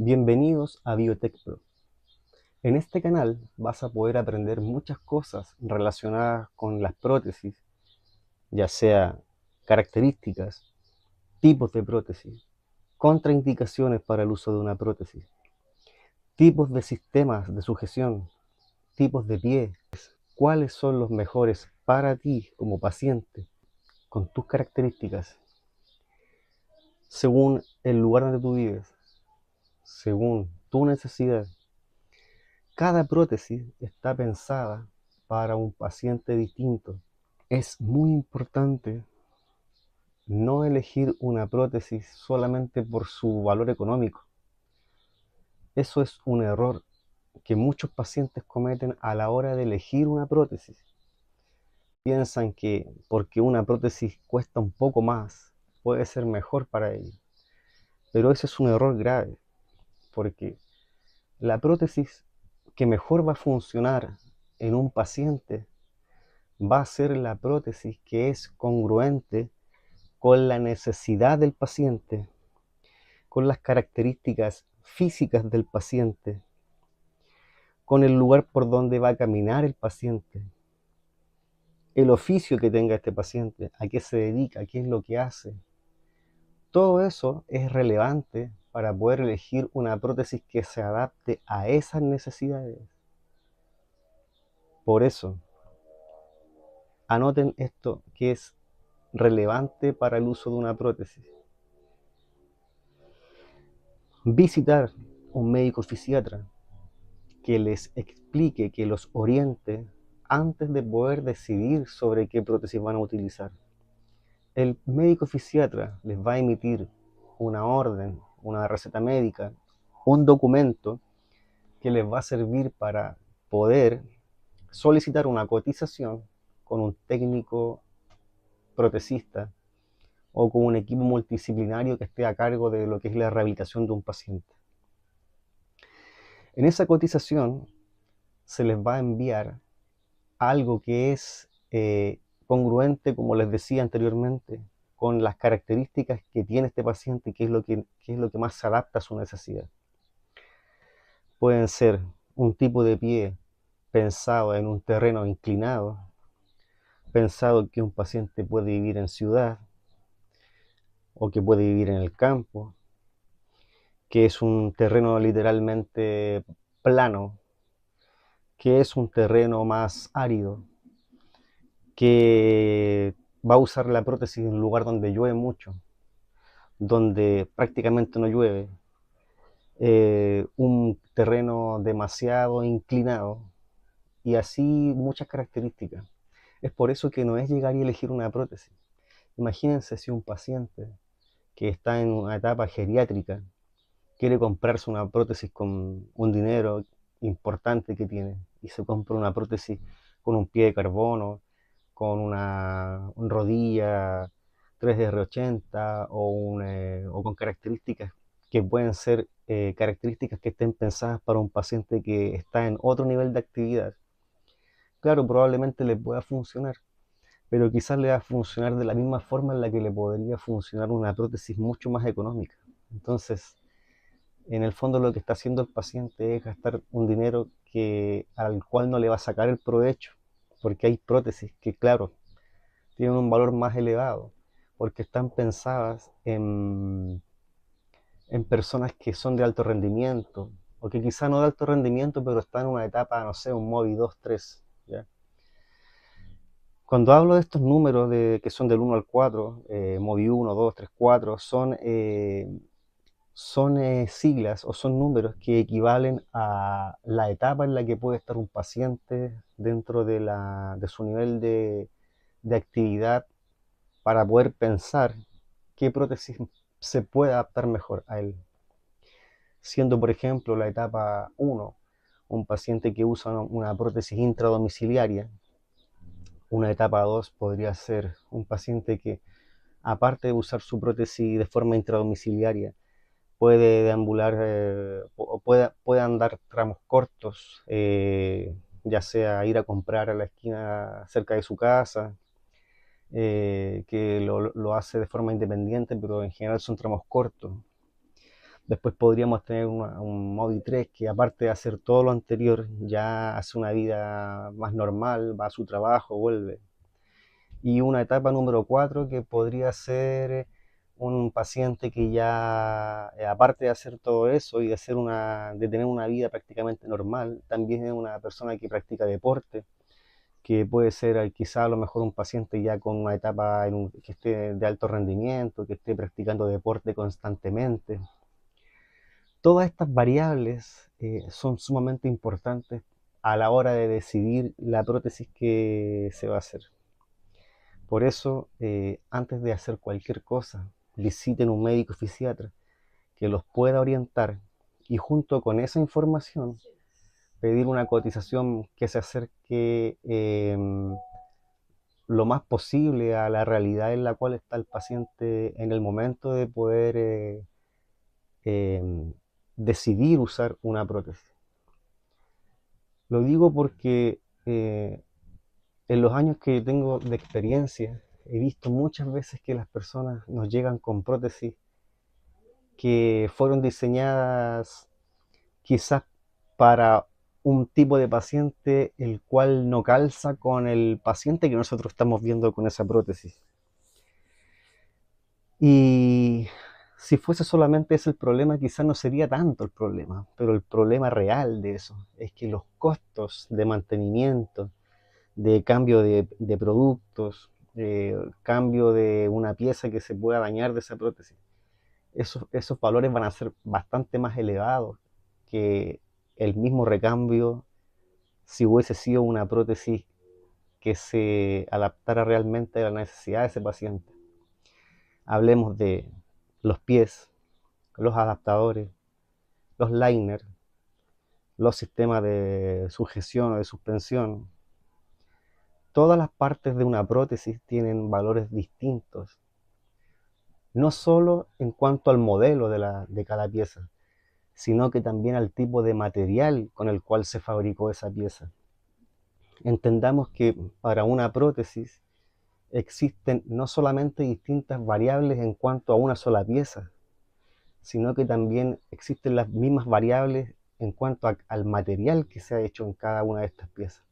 Bienvenidos a Biotech Pro. En este canal vas a poder aprender muchas cosas relacionadas con las prótesis, ya sea características, tipos de prótesis, contraindicaciones para el uso de una prótesis, tipos de sistemas de sujeción, tipos de pie, cuáles son los mejores para ti como paciente con tus características, según el lugar donde tú vives, según tu necesidad. Cada prótesis está pensada para un paciente distinto. Es muy importante no elegir una prótesis solamente por su valor económico. Eso es un error que muchos pacientes cometen a la hora de elegir una prótesis. Piensan que porque una prótesis cuesta un poco más, puede ser mejor para ellos. Pero ese es un error grave, porque la prótesis que mejor va a funcionar en un paciente va a ser la prótesis que es congruente con la necesidad del paciente, con las características físicas del paciente, con el lugar por donde va a caminar el paciente, el oficio que tenga este paciente, a qué se dedica, qué es lo que hace. Todo eso es relevante para poder elegir una prótesis que se adapte a esas necesidades. Por eso, anoten esto que es relevante para el uso de una prótesis. Visitar un médico fisiatra que les explique, que los oriente antes de poder decidir sobre qué prótesis van a utilizar. El médico fisiatra les va a emitir una orden, una receta médica, un documento que les va a servir para poder solicitar una cotización con un técnico protesista o con un equipo multidisciplinario que esté a cargo de lo que es la rehabilitación de un paciente. En esa cotización se les va a enviar algo que es congruente, como les decía anteriormente, con las características que tiene este paciente, qué es lo que más se adapta a su necesidad. Pueden ser un tipo de pie pensado en un terreno inclinado, pensado que un paciente puede vivir en ciudad o que puede vivir en el campo, que es un terreno literalmente plano, que es un terreno más árido, que va a usar la prótesis en un lugar donde llueve mucho, donde prácticamente no llueve, un terreno demasiado inclinado y así muchas características. Es por eso que no es llegar y elegir una prótesis. Imagínense si un paciente que está en una etapa geriátrica quiere comprarse una prótesis con un dinero importante que tiene y se compra una prótesis con un pie de carbono, con una rodilla 3R80 o con características que pueden ser características que estén pensadas para un paciente que está en otro nivel de actividad. Claro, probablemente le pueda funcionar, pero quizás le va a funcionar de la misma forma en la que le podría funcionar una prótesis mucho más económica. Entonces, en el fondo lo que está haciendo el paciente es gastar un dinero al cual no le va a sacar el provecho, porque hay prótesis que, claro, tienen un valor más elevado, porque están pensadas en personas que son de alto rendimiento, o que quizá no de alto rendimiento, pero están en una etapa, no sé, un MOVI 2, 3, ¿ya? Cuando hablo de estos números que son del 1 al 4, MOVI 1, 2, 3, 4, son siglas o son números que equivalen a la etapa en la que puede estar un paciente dentro de su nivel de actividad para poder pensar qué prótesis se puede adaptar mejor a él. Siendo, por ejemplo, la etapa 1, un paciente que usa una prótesis intradomiciliaria. Una etapa 2 podría ser un paciente que, aparte de usar su prótesis de forma intradomiciliaria, puede deambular o puede andar tramos cortos, ya sea ir a comprar a la esquina cerca de su casa, que lo hace de forma independiente, pero en general son tramos cortos. Después podríamos tener un Modi 3 que, aparte de hacer todo lo anterior, ya hace una vida más normal, va a su trabajo, vuelve. Y una etapa número 4 que podría ser un paciente que ya, aparte de hacer todo eso y de tener una vida prácticamente normal, también es una persona que practica deporte, que puede ser quizá a lo mejor un paciente ya con una etapa que esté de alto rendimiento, que esté practicando deporte constantemente. Todas estas variables son sumamente importantes a la hora de decidir la prótesis que se va a hacer. Por eso, antes de hacer cualquier cosa, visiten un médico fisiatra que los pueda orientar, y junto con esa información pedir una cotización que se acerque lo más posible a la realidad en la cual está el paciente en el momento de poder eh, decidir usar una prótesis. Lo digo porque en los años que tengo de experiencia he visto muchas veces que las personas nos llegan con prótesis que fueron diseñadas quizás para un tipo de paciente el cual no calza con el paciente que nosotros estamos viendo con esa prótesis. Y si fuese solamente ese el problema, quizás no sería tanto el problema, pero el problema real de eso es que los costos de mantenimiento, de cambio de productos, cambio de una pieza que se pueda dañar de esa prótesis, esos valores van a ser bastante más elevados que el mismo recambio si hubiese sido una prótesis que se adaptara realmente a la necesidad de ese paciente. Hablemos de los pies, los adaptadores, los liners, los sistemas de sujeción o de suspensión. Todas las partes de una prótesis tienen valores distintos, no solo en cuanto al modelo de cada pieza, sino que también al tipo de material con el cual se fabricó esa pieza. Entendamos que para una prótesis existen no solamente distintas variables en cuanto a una sola pieza, sino que también existen las mismas variables en cuanto al material que se ha hecho en cada una de estas piezas.